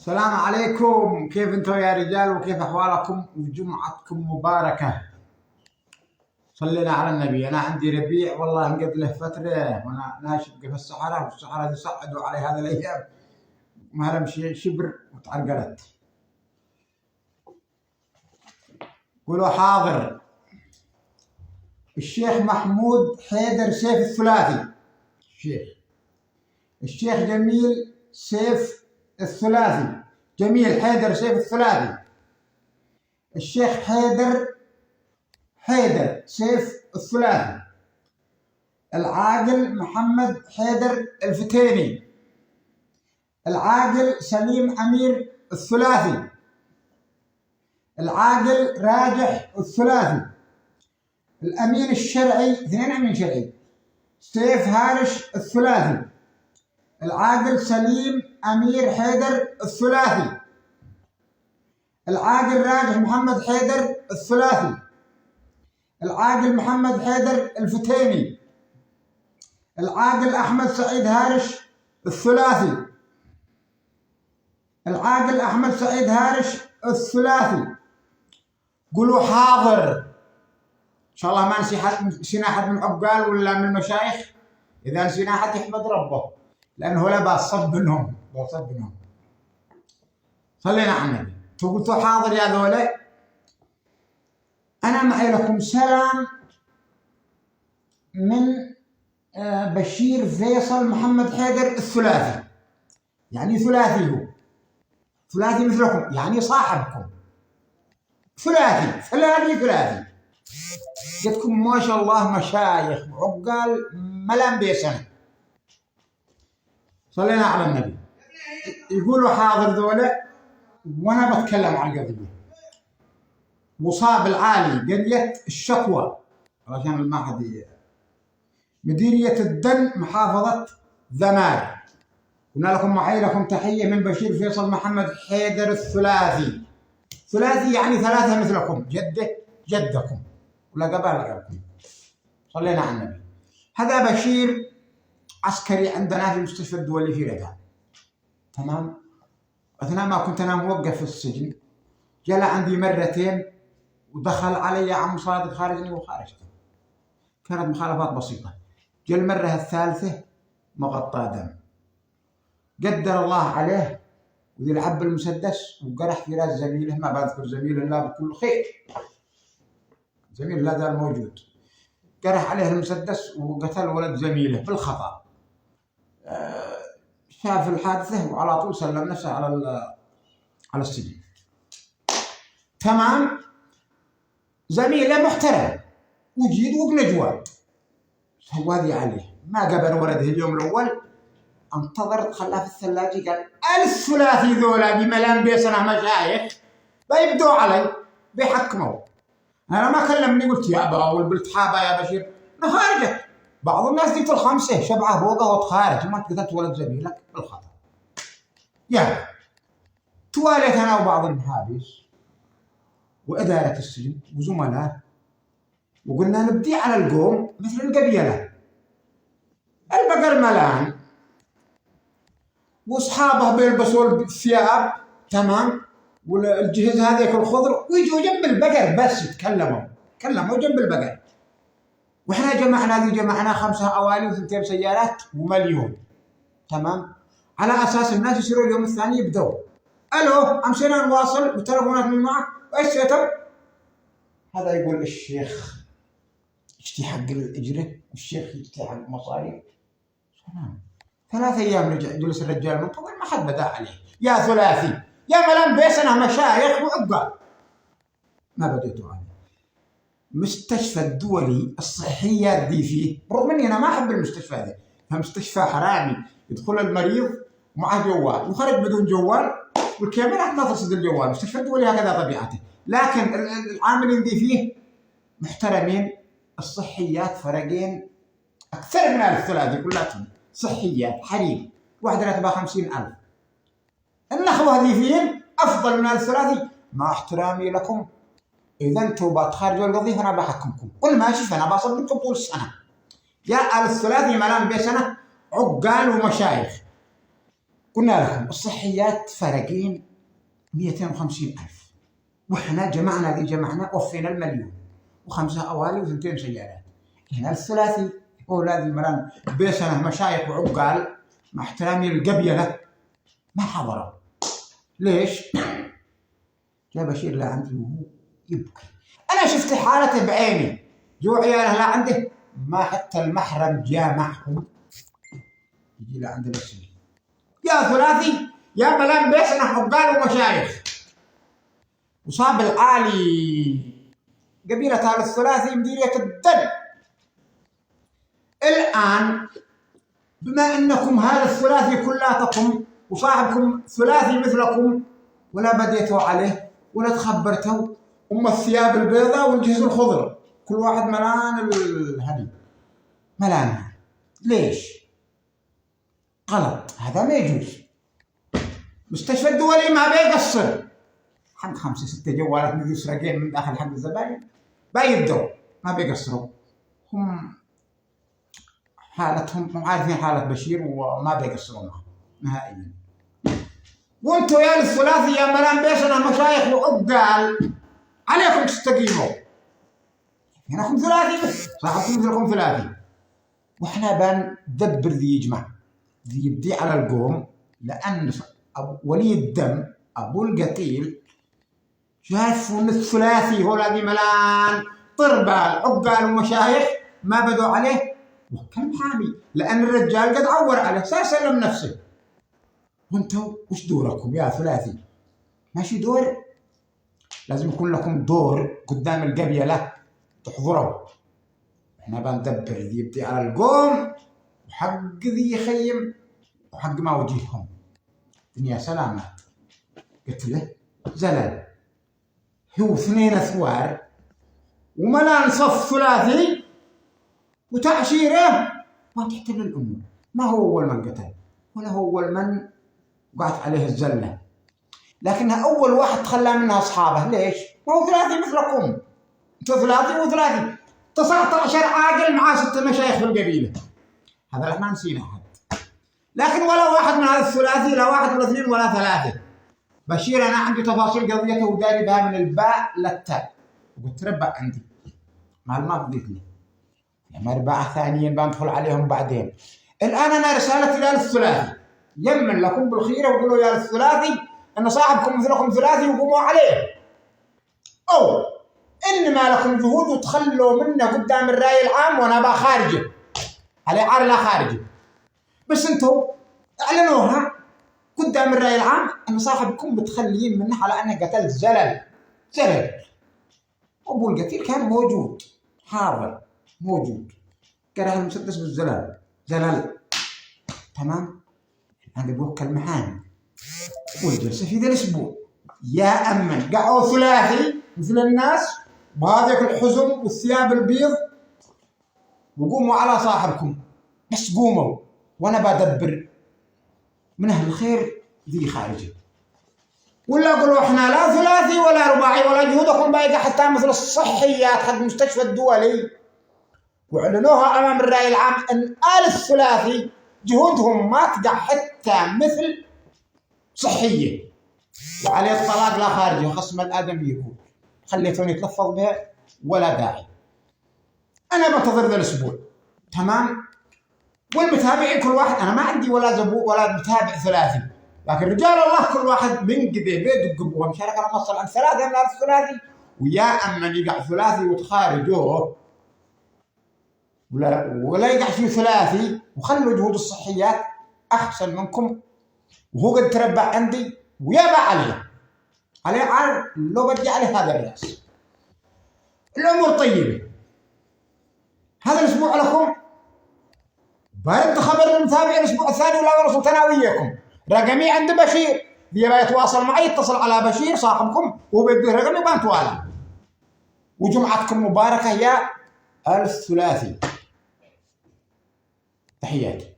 السلام عليكم، كيف انتم يا رجال وكيف احوالكم وجمعتكم مباركة. صلينا على النبي. انا عندي ربيع والله انقض له فترة وانا ناشب في الصحراء، والصحراء دي صعدوا علي هذه الايام ما لم شبر وتعرقلت. قولوا حاضر. الشيخ محمود حيدر سيف الثلاثي، الشيخ جميل سيف الثلاثي، جميل حيدر سيف الثلاثي، الشيخ حيدر سيف الثلاثي، العاقل محمد حيدر الفتيني، العاقل سليم أمير الثلاثي، العاقل راجح الثلاثي، الأمين الشرعي، اثنين أمين شرعي، سيف هارش الثلاثي، العاقل سليم أمير حيدر الثلاثي، العاقل راجح محمد حيدر الثلاثي، العاقل محمد حيدر الفتيني، العاقل أحمد سعيد هارش الثلاثي، العاقل أحمد سعيد هارش الثلاثي. قولوا حاضر. إن شاء الله ما نسينا حد من العقال ولا من المشايخ. إذا نسينا حد يحمد ربه، لأنه لا بصب منهم. صلينا على النبي. قلتوا حاضر يا ذولا. أنا معي لكم سلام من بشير فيصل محمد حيدر الثلاثي. يعني ثلاثي، هو ثلاثي مثلكم، يعني صاحبكم ثلاثي. جدكم ما شاء الله مشايخ وعقال ملان بيسنة. صلينا على النبي. يقولوا حاضر ذولا، وانا بتكلم عن القضية. وصاب العالي قرية الشكوى عشان ما حد، مديرية الدن محافظة ذمار. قلنا لكم معي لكم تحية من بشير فيصل محمد حيدر الثلاثي. ثلاثي يعني ثلاثة مثلكم، جدكم ولا قبائلكم. صلينا على النبي. هذا بشير عسكري عندنا في المستشفى الدولي في رقة. تمام. أثناء ما كنت أنا موقف في السجن جاء عندي مرتين ودخل علي عم صادق خارجني وخارجته. كانت مخالفات بسيطة. جاء المرة الثالثة مغطى دم. قدر الله عليه ويلعب بالمسدس وقرح في راس زميله، ما بذكر زميله الا بكل خير، زميله لا زال موجود. قرح عليه المسدس وقتل ولد زميله بالخطأ. شاف الحادثة وعلى طول سلم نفسه على السجن. تمام. زميله محترم وجيد وابن جواد، سوادي عليه ما قبل ولده اليوم الأول. انتظر خلاه في الثلاجة، قال الثلاثي ذولا بملان بيسنا مشايخ بيبدوا علي بيحكموا. أنا ما كلمني قلت يا باول بالتحابة يا بشير أنا خارجك. بعض الناس دي في الخمسة شبعه فوقه وتخارج، ما قتلت ولد زميلك بالخطأ. يعني تواليت أنا وبعض المحابس وإدارة السجن وزملاء وقلنا نبدي على القوم مثل القبيلة. البقر ملان واصحابه بيلبسوا الثياب تمام، والجهاز هذيك الخضر، ويجوا جنب البقر بس يتكلموا جنب البقر. واحنا جمعنا 5 أوالي و2 سيارات ومليون. تمام. على اساس الناس يصيروا اليوم الثاني يبدوا الو امشينا نواصل بالتلفونات من معه وايش سيتم. هذا يقول الشيخ يشتي حق الاجره والشيخ يشتي حق مصاريف. تمام. 3 أيام رجع جلس الرجال من طول ما حد بدا عليه. يا ثلاثي يا ملان بيسنا مشايخ وعقال ما بديتوا عليه. مستشفى الدولي الصحيات دي فيه، رغم اني انا ما احب المستشفى هذا، فمستشفى حرامي يدخل المريض ومعه جوال وخرج بدون جوال والكاميرات ما تصد الجوال. المستشفى الدولي هكذا طبيعته، لكن العاملين دي فيه محترمين. الصحيات فرقين اكثر من الثلاثي كلاتهم صحيات حريم، واحدة راتبها 50,000. النخوة هذه فيهم أفضل من الثلاثي. مع احترامي لكم، إذا أنتم بتخرجوا القضية فأنا بحكمكم. قل ماشي، فأنا بصدقكم طول السنة. يا الثلاثي ملان بسنة عقال ومشايخ. قلنا لكم الصحيات فرقين 250,000، واحنا جمعنا اللي جمعنا وفينا المليون و5 أوالي و2 سيارات. هنا الثلاثي أولاد المران بيسنة مشايخ وعقال مع احترامي للقبيلة ما حضروا. ليش؟ جاء بشير لعندي وهو يبكي. أنا شفت حالته بعيني، جو عياله لعنده ما حتى المحرم جاء معهم يجي لعنده بس يا ثلاثي يا ملام بيسنة عقال ومشايخ. وصاب العالي قبيلة الثلاثي مديرية الدل. الآن بما أنكم هذا الثلاثي كلاتكم وصاحبكم ثلاثي مثلكم ولا بديتوا عليه ولا تخبرتوا الثياب البيضاء والجهز الخضر، كل واحد ملان الهدي ملانها. ليش؟ غلط، هذا ما يجوز. مستشفى الدولي ما بيقصر، حق 5 6 جوالات مسرقين من داخل حق الزباين بيبدوا ما بيقصروا. هم حالتهم عارفين حالة بشير وما بيقصرون نهائيا. وانتوا يا الثلاثي يا ملام بيسنا مشايخ وعقال عليكم تستقيموا. هناكم ثلاثي بس صاحبكم مثلكم ثلاثي، واحنا بندبر ذي يجمع ذي يبدي على القوم، لأن ولي الدم أبو القتيل شافوا ان الثلاثي هو الذي ملان طربال عقال ومشايخ ما بدوا عليه وكان محامي، لأن الرجال قد عور عليه سلم نفسه. وانتوا وش دوركم يا ثلاثي؟ ماشي دور، لازم يكون لكم دور قدام القبيلة تحضروا. احنا بندبر ذي يبدي على القوم وحق ذي يخيم وحق ما وجيههم. دنيا سلامات قتله زلل هو 2 ثوار وملان صف ثلاثي وتعشيره ما تحتل الأمور. ما هو أول من قتل ولا هو أول من وقعت عليه الزلة، لكنها أول واحد تخلى منها أصحابه. ليش؟ ما هو ثلاثي مثلكم، أنتوا ثلاثي وثلاثي 19 عاقل مع 6 مشايخ في القبيلة. هذا احنا نسينا أحد، لكن ولا واحد من هذا الثلاثي لا 1 ولا 2 ولا 3. بشير أنا عندي تفاصيل قضيته وداري بها من الباء للتاء وقلت ربع عندي ما بديت لي يعني 4 ثانيين بندخل عليهم بعدين. الآن أنا رسالتي إلى الثلاثي يمن لكم بالخير وقولوا يا الثلاثي أن صاحبكم مثلكم ثلاثي وقوموا عليه، أو إنما لكم جهود وتخلوا منه قدام الرأي العام وأنا بقى خارجه على عرلة خارجه. بس أنتوا اعلنوها قدام الرأي العام أن صاحبكم بتخليين منه على أنه قتل زلل. أبو القتيل كان موجود حاضر موجود، كره المسدس بالزلل زلل تمام. هذا بوكل المحامي والجلسة في ذا الأسبوع يا أمن قعوا ثلاثي مثل الناس بهذيك الحزم والثياب البيض وقوموا على صاحبكم. بس قوموا وأنا بدبر من أهل الخير ذي خارجي، ولا قولوا إحنا لا ثلاثي ولا رباعي ولا جهودكم بايقة حتى مثل الصحيات حق المستشفى الدولي، واعلنوها أمام الرأي العام أن آل الثلاثي جهودهم ما تقع حتى مثل صحية، وعليه الطلاق لا خارجي خصم الآدمي يكون خليتوني يتلفظ بها ولا داعي. أنا بنتظر ذا الأسبوع تمام. والمتابعين كل واحد أنا ما عندي ولا زبون ولا متابع ثلاثي، لكن رجال الله كل واحد من قبيل بيد قبوه مشاركة مصر عن 3 من الثلاثي، ويا أمن يقع ثلاثي وتخارجوه ولا يقع في ثلاثي وخلوا جهود الصحيات أحسن منكم. وهو قد تربع عندي ويابا عليه عار لو بدي عليه هذا الرأس. الأمور طيبة، هذا الأسبوع لكم برد خبر المتابع الأسبوع الثاني ولا ورسل تناويكم. رقمي عند بشير بيبقى يتواصل معي يتصل على بشير صاحبكم وبيديه رقمي بانتوالا. وجمعتكم مباركة يا الثلاثي. تحياتي.